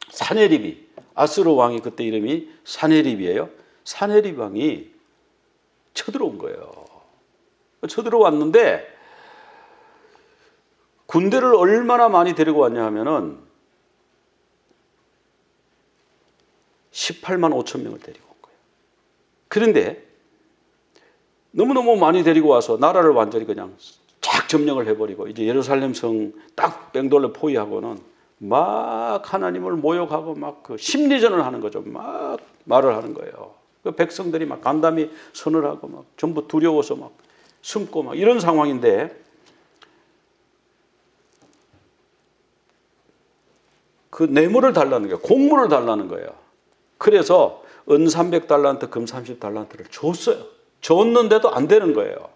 사네립이, 아수르 왕이 그때 이름이 사네립이에요. 사네립 왕이 쳐들어온 거예요. 쳐들어왔는데 군대를 얼마나 많이 데리고 왔냐 하면은 18만 5천 명을 데리고 온 거예요. 그런데 너무너무 많이 데리고 와서 나라를 완전히 그냥 쫙 점령을 해버리고 이제 예루살렘 성 딱 뺑돌려 포위하고는 막 하나님을 모욕하고 막 그 심리전을 하는 거죠. 막 말을 하는 거예요. 그 백성들이 막 간담이 선을 하고 막 전부 두려워서 막 숨고 막 이런 상황인데, 그 뇌물을 달라는 거예요. 공물을 달라는 거예요. 그래서 은 300달란트, 금 30달란트를 줬어요. 줬는데도 안 되는 거예요.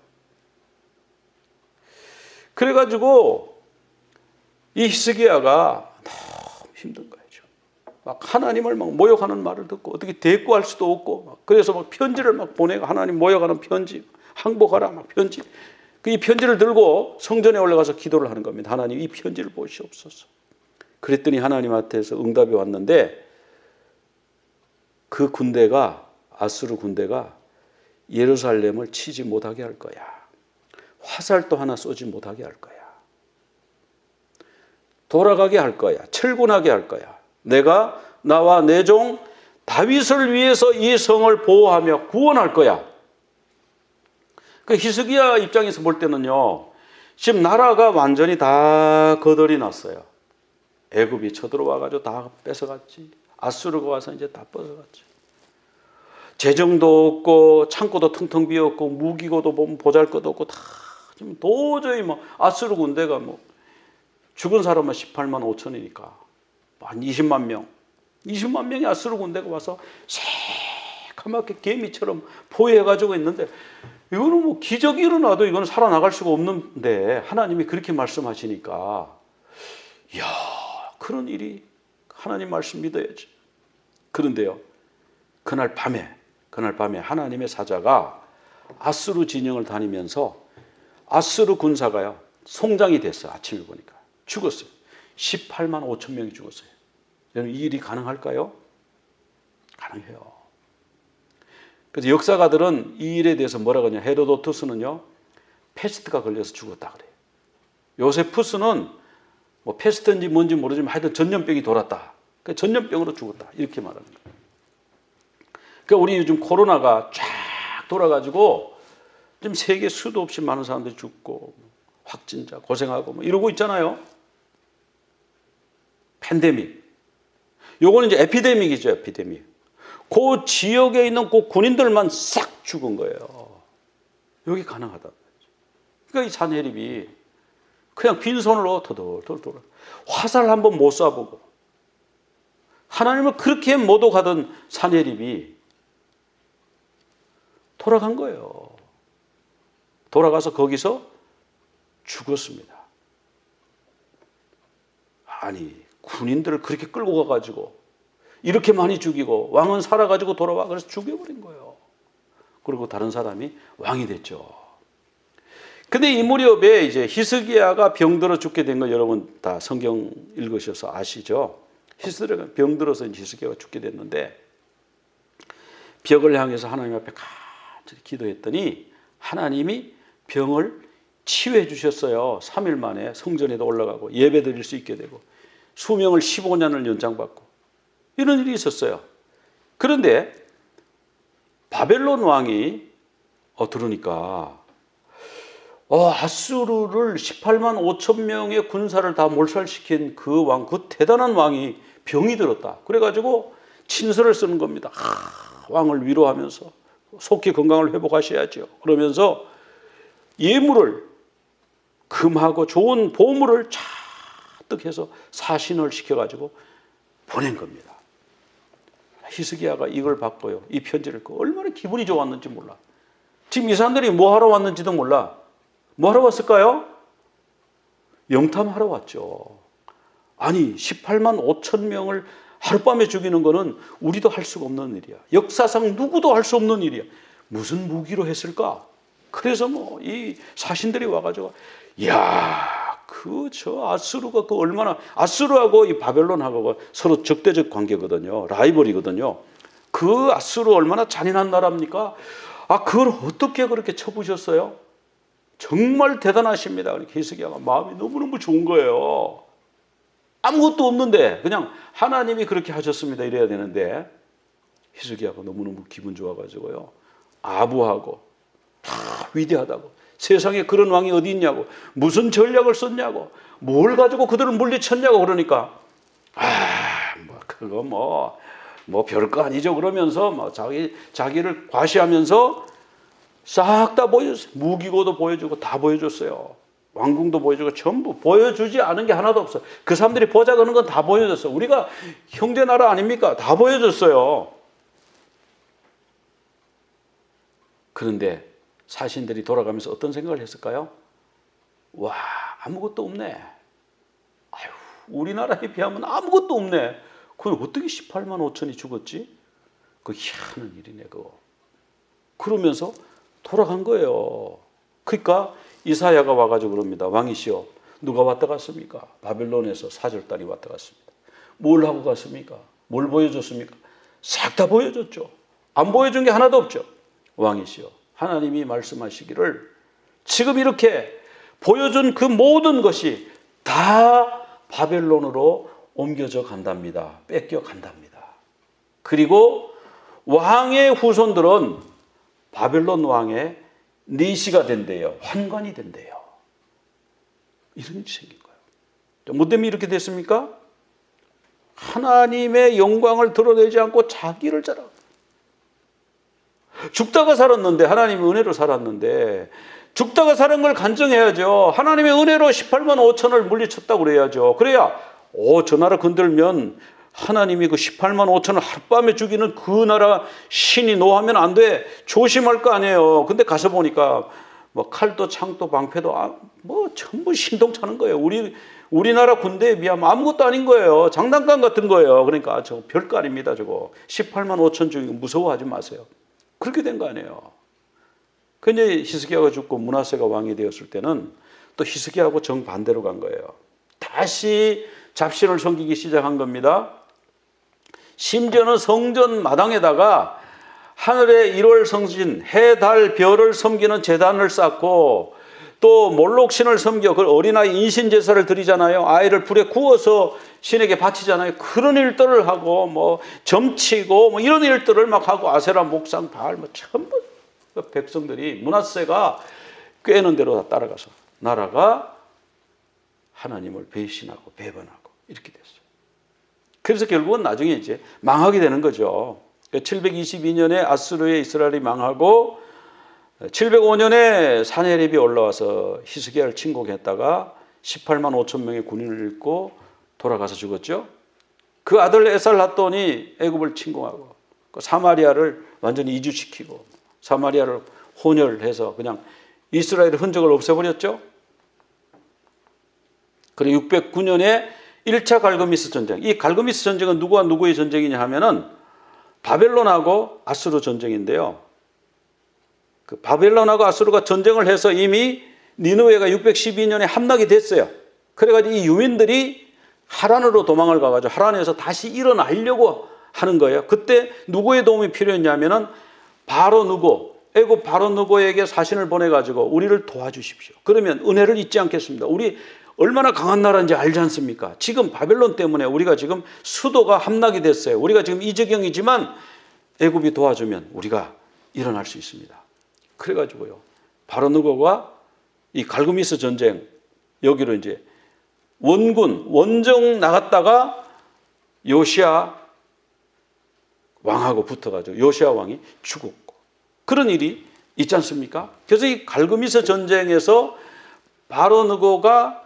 그래가지고 이 히스기야가 너무 힘든 거예요. 막 하나님을 막 모욕하는 말을 듣고 어떻게 대꾸할 수도 없고, 그래서 막 편지를 막 보내고, 하나님 모욕하는 편지, 항복하라 막 편지. 이 편지를 들고 성전에 올라가서 기도를 하는 겁니다. 하나님, 이 편지를 보시옵소서. 그랬더니 하나님한테서 응답이 왔는데, 그 군대가, 아수르 군대가 예루살렘을 치지 못하게 할 거야. 화살도 하나 쏘지 못하게 할 거야. 돌아가게 할 거야. 철군하게 할 거야. 내가 나와 내 종 다윗을 위해서 이 성을 보호하며 구원할 거야. 그 히스기야 입장에서 볼 때는요, 지금 나라가 완전히 다 거덜이 났어요. 애굽이 쳐들어와가지고 다 뺏어갔지. 아수르가 와서 이제 다 뺏어갔지. 재정도 없고 창고도 텅텅 비었고 무기고도 보면 보잘것도 없고 다 지금 도저히 뭐 아수르 군대가 뭐 죽은 사람은 18만 5천이니까 한 20만 명이 아수르 군대가 와서 새까맣게 개미처럼 포위해가지고 있는데, 이거는 뭐 기적이 일어나도 이거는 살아나갈 수가 없는데 하나님이 그렇게 말씀하시니까, 이야, 그런 일이, 하나님 말씀 믿어야지. 그런데요, 그날 밤에 하나님의 사자가 아수르 진영을 다니면서 아수르 군사가요, 송장이 됐어요. 아침에 보니까 죽었어요. 18만 5천 명이 죽었어요. 여러분, 이 일이 가능할까요? 가능해요. 그래서 역사가들은 이 일에 대해서 뭐라고 하냐, 헤로도투스는요, 패스트가 걸려서 죽었다 그래요. 요세푸스는 뭐 패스트인지 뭔지 모르지만 하여튼 전염병이 돌았다. 그러니까 전염병으로 죽었다. 이렇게 말하는 거예요. 그러니까 우리 요즘 코로나가 쫙 돌아가지고 지금 세계 수도 없이 많은 사람들이 죽고 확진자 고생하고 뭐 이러고 있잖아요. 팬데믹. 요거는 이제 에피데믹이죠, 에피데믹. 그 지역에 있는 그 군인들만 싹 죽은 거예요. 여기 가능하다. 그러니까 이 사내립이 그냥 빈손으로 터덜터덜 돌아. 화살 한번 못 쏴보고. 하나님을 그렇게 모독하던 사내립이 돌아간 거예요. 돌아가서 거기서 죽었습니다. 아니, 군인들을 그렇게 끌고 가가지고 이렇게 많이 죽이고 왕은 살아가지고 돌아와. 그래서 죽여버린 거예요. 그리고 다른 사람이 왕이 됐죠. 근데 이 무렵에 이제 히스기야가 병들어 죽게 된 거 여러분 다 성경 읽으셔서 아시죠? 히스기야가 병들어서 히스기야가 죽게 됐는데, 벽을 향해서 하나님 앞에 간절히 기도했더니 하나님이 병을 치유해 주셨어요. 3일 만에 성전에도 올라가고 예배 드릴 수 있게 되고 수명을 15년을 연장받고 이런 일이 있었어요. 그런데 바벨론 왕이 들으니까 아수르를 18만 5천 명의 군사를 다 몰살시킨 그 왕, 그 대단한 왕이 병이 들었다. 그래가지고 친서를 쓰는 겁니다. 왕을 위로하면서 속히 건강을 회복하셔야죠. 그러면서 예물을 금하고 좋은 보물을 잔뜩 해서 사신을 시켜가지고 보낸 겁니다. 히스기야가 이걸 받고요. 이 편지를 얼마나 기분이 좋았는지 몰라. 지금 이 사람들이 뭐 하러 왔는지도 몰라. 뭐 하러 왔을까요? 영탐하러 왔죠. 아니 18만 5천 명을 하룻밤에 죽이는 거는 우리도 할 수가 없는 일이야. 역사상 누구도 할 수 없는 일이야. 무슨 무기로 했을까? 그래서 뭐 이 사신들이 와가지고 아수르가 얼마나 아수르하고 이 바벨론하고 서로 적대적 관계거든요. 라이벌이거든요. 그 아수르 얼마나 잔인한 나라입니까? 그걸 어떻게 그렇게 쳐부셨어요? 정말 대단하십니다. 히스기야가 마음이 너무너무 좋은 거예요. 아무것도 없는데 그냥 하나님이 그렇게 하셨습니다. 이래야 되는데 히스기야가 너무너무 기분 좋아가지고요. 아부하고 다 위대하다고. 세상에 그런 왕이 어디 있냐고. 무슨 전략을 썼냐고. 뭘 가지고 그들을 물리쳤냐고 그러니까 그거 별거 아니죠. 그러면서 자기를 과시하면서 싹 다 보여줬어요. 무기고도 보여주고 다 보여줬어요. 왕궁도 보여주고 전부 보여주지 않은 게 하나도 없어요. 그 사람들이 보자고 하는 건 다 보여줬어요. 우리가 형제 나라 아닙니까? 다 보여줬어요. 그런데 사신들이 돌아가면서 어떤 생각을 했을까요? 아무것도 없네. 우리나라에 비하면 아무것도 없네. 그건 어떻게 18만 5천이 죽었지? 그 희한한 일이네 그거. 그러면서 돌아간 거예요. 그러니까 이사야가 와가지고 그럽니다. 왕이시여, 누가 왔다 갔습니까? 바벨론에서 사절단이 왔다 갔습니다. 뭘 하고 갔습니까? 뭘 보여줬습니까? 싹 다 보여줬죠. 안 보여준 게 하나도 없죠. 왕이시여, 하나님이 말씀하시기를 지금 이렇게 보여준 그 모든 것이 다 바벨론으로 옮겨져 간답니다. 뺏겨 간답니다. 그리고 왕의 후손들은 바벨론 왕의 내시가 된대요. 환관이 된대요. 이런 일이 생긴 거예요. 뭐 때문에 이렇게 됐습니까? 하나님의 영광을 드러내지 않고 자기를 자랑하고 죽다가 살았는데 하나님의 은혜로 살았는데 죽다가 사는 걸 간증해야죠. 하나님의 은혜로 18만 5천을 물리쳤다고 그래야죠. 그래야 저 나라 건들면 하나님이 그 18만 5천을 하룻밤에 죽이는 그 나라 신이 노하면 안 돼. 조심할 거 아니에요. 근데 가서 보니까 뭐 칼도 창도 방패도 전부 신동차는 거예요. 우리나라 군대에 비하면 아무것도 아닌 거예요. 장난감 같은 거예요. 그러니까 저거 별거 아닙니다. 저거 18만 5천 죽이고 무서워하지 마세요. 그렇게 된 거 아니에요. 근데 히스기야가 죽고 므낫세가 왕이 되었을 때는 또 히스기야하고 정반대로 간 거예요. 다시 잡신을 섬기기 시작한 겁니다. 심지어는 성전 마당에다가 하늘의 1월 성신, 해, 달, 별을 섬기는 제단을 쌓고 또 몰록신을 섬겨 그 어린아이 인신제사를 드리잖아요. 아이를 불에 구워서 신에게 바치잖아요. 그런 일들을 하고 점치고 이런 일들을 막 하고 아세라 목상 바알 전부 백성들이 므낫세가 꾀는 대로 다 따라가서 나라가 하나님을 배신하고 배반하고 이렇게 됐어요. 그래서 결국은 나중에 이제 망하게 되는 거죠. 722년에 아수르의 이스라엘이 망하고 705년에 사네립이 올라와서 히스기야를 침공했다가 18만 5천 명의 군인을 잃고 돌아가서 죽었죠. 그 아들 에살핫돈이 애굽을 침공하고 사마리아를 완전히 이주시키고 사마리아를 혼혈해서 그냥 이스라엘의 흔적을 없애버렸죠. 그리고 609년에 1차 갈그미스 전쟁. 이 갈그미스 전쟁은 누구와 누구의 전쟁이냐 하면은 바벨론하고 아수르 전쟁인데요. 그 바벨론하고 아수르가 전쟁을 해서 이미 니느웨가 612년에 함락이 됐어요. 그래가지고 이 유민들이 하란으로 도망을 가가지고 하란에서 다시 일어나려고 하는 거예요. 그때 누구의 도움이 필요했냐면은 바로 누구? 애굽 바로 느고에게 사신을 보내가지고 우리를 도와주십시오. 그러면 은혜를 잊지 않겠습니다. 우리 얼마나 강한 나라인지 알지 않습니까? 지금 바벨론 때문에 우리가 지금 수도가 함락이 됐어요. 우리가 지금 이 지경이지만 애굽이 도와주면 우리가 일어날 수 있습니다. 그래가지고요, 바로 느고가 이 갈그미스 전쟁, 여기로 이제 원정 나갔다가 요시야 왕하고 붙어가지고 요시야 왕이 죽었고, 그런 일이 있지 않습니까? 그래서 이 갈그미스 전쟁에서 바로 느고가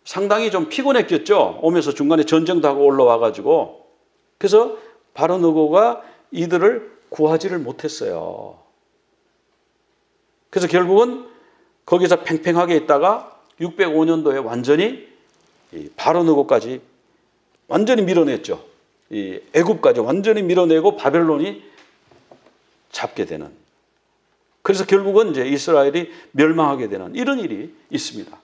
상당히 좀 피곤했겠죠. 오면서 중간에 전쟁도 하고 올라와가지고. 그래서 바로 느고가 이들을 구하지를 못했어요. 그래서 결국은 거기서 팽팽하게 있다가 605년도에 완전히 바로 느고까지 완전히 밀어냈죠. 이 애굽까지 완전히 밀어내고 바벨론이 잡게 되는. 그래서 결국은 이제 이스라엘이 멸망하게 되는 이런 일이 있습니다.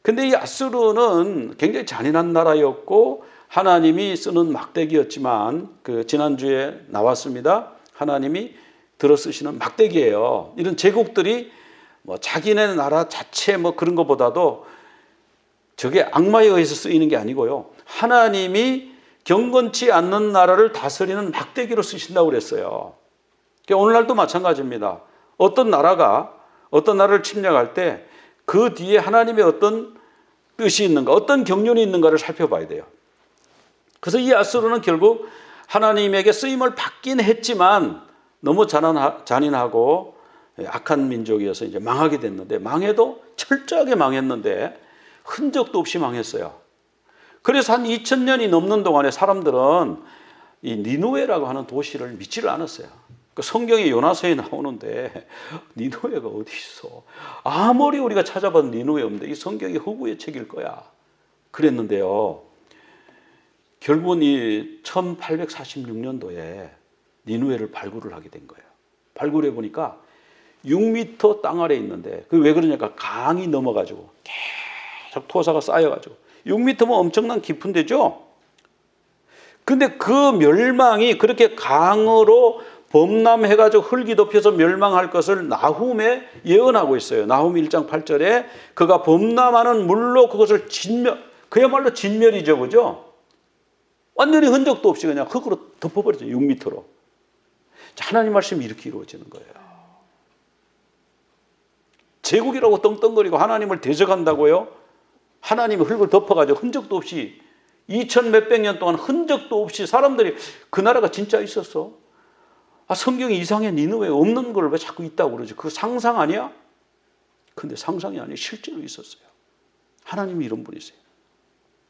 근데 이 아수르는 굉장히 잔인한 나라였고 하나님이 쓰는 막대기였지만 그 지난주에 나왔습니다. 하나님이 들어 쓰시는 막대기예요. 이런 제국들이 뭐 자기네 나라 자체 뭐 그런 것보다도 저게 악마에 의해서 쓰이는 게 아니고요. 하나님이 경건치 않는 나라를 다스리는 막대기로 쓰신다고 그랬어요. 오늘날도 마찬가지입니다. 어떤 나라를 침략할 때 그 뒤에 하나님의 어떤 뜻이 있는가, 어떤 경륜이 있는가를 살펴봐야 돼요. 그래서 이 아수르는 결국 하나님에게 쓰임을 받긴 했지만 너무 잔인하고 악한 민족이어서 이제 망하게 됐는데, 망해도 철저하게 망했는데 흔적도 없이 망했어요. 그래서 한 2000년이 넘는 동안에 사람들은 이 니누웨라고 하는 도시를 믿지를 않았어요. 그 성경에 요나서에 나오는데 니누웨가 어디 있어? 아무리 우리가 찾아봐도 니누웨 없는데 이 성경이 허구의 책일 거야. 그랬는데요. 결국은 이 1846년도에 니누웨를 발굴을 하게 된 거예요. 발굴해 보니까 6m 땅 아래에 있는데, 그 왜 그러냐니까 강이 넘어가지고 계속 토사가 쌓여가지고 6m면 엄청난 깊은 데죠. 근데 그 멸망이 그렇게 강으로 범람해가지고 흙이 덮여서 멸망할 것을 나훔에 예언하고 있어요. 나훔 1장 8절에 그가 범람하는 물로 그것을 그야말로 진멸이죠. 그죠? 완전히 흔적도 없이 그냥 흙으로 덮어버렸죠. 6m로. 하나님 말씀이 이렇게 이루어지는 거예요. 제국이라고 떵떵거리고 하나님을 대적한다고요? 하나님이 흙을 덮어가지고 흔적도 없이 2000 몇백 년 동안 흔적도 없이 사람들이 그 나라가 진짜 있었어? 성경에 이상해 니느웨 없는 걸 왜 자꾸 있다고 그러지? 그거 상상 아니야? 근데 상상이 아니에요. 실제로 있었어요. 하나님이 이런 분이세요.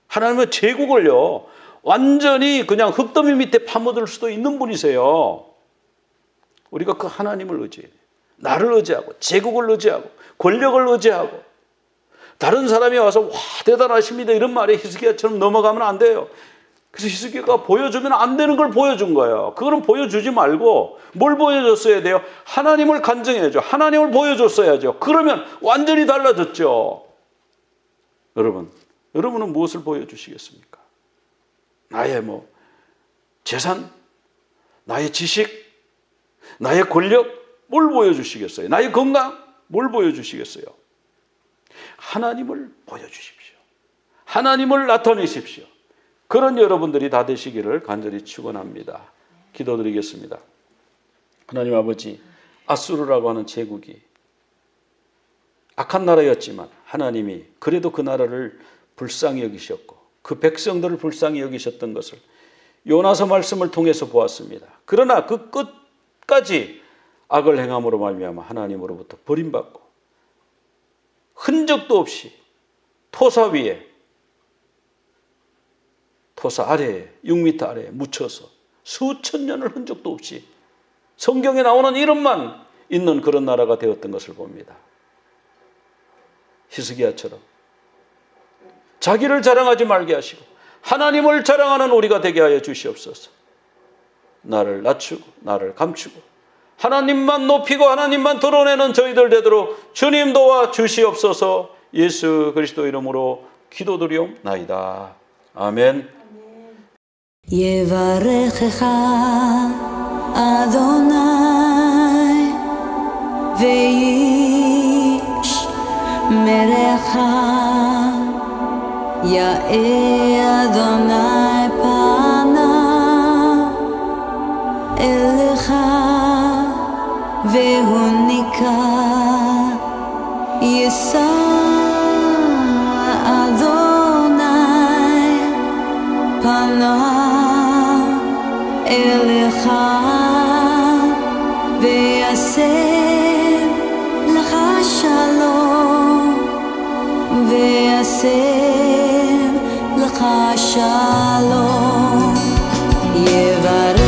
하나님은 제국을요 완전히 그냥 흙더미 밑에 파묻을 수도 있는 분이세요. 우리가 그 하나님을 의지해야 돼요. 나를 의지하고 제국을 의지하고 권력을 의지하고 다른 사람이 와서 와 대단하십니다 이런 말에 히스기야처럼 넘어가면 안 돼요. 그래서 히스기야가 보여주면 안 되는 걸 보여준 거예요. 그거는 보여주지 말고 뭘 보여줬어야 돼요? 하나님을 간증해야죠. 하나님을 보여줬어야죠. 그러면 완전히 달라졌죠. 여러분은 무엇을 보여주시겠습니까? 나의 재산, 나의 지식, 나의 권력, 뭘 보여주시겠어요? 나의 건강, 뭘 보여주시겠어요? 하나님을 보여주십시오. 하나님을 나타내십시오. 그런 여러분들이 다 되시기를 간절히 축원합니다. 기도드리겠습니다. 하나님 아버지, 아수르라고 하는 제국이 악한 나라였지만 하나님이 그래도 그 나라를 불쌍히 여기셨고 그 백성들을 불쌍히 여기셨던 것을 요나서 말씀을 통해서 보았습니다. 그러나 그 끝까지 악을 행함으로 말미암아 하나님으로부터 버림받고 흔적도 없이 토사 위에, 토사 아래에, 6m 아래에 묻혀서 수천 년을 흔적도 없이 성경에 나오는 이름만 있는 그런 나라가 되었던 것을 봅니다. 히스기야처럼 자기를 자랑하지 말게 하시고 하나님을 자랑하는 우리가 되게 하여 주시옵소서. 나를 낮추고 나를 감추고 하나님만 높이고 하나님만 드러내는 저희들 되도록 주님 도와 주시옵소서. 예수 그리스도 이름으로 기도드리옵나이다. 아멘. יברכך אדוני ואיש מלך יאה אדוני פניו אליך והוא ניכר יישא אדוני פניו אליך ויעשה לך שלום ויעשה לך שלום יברך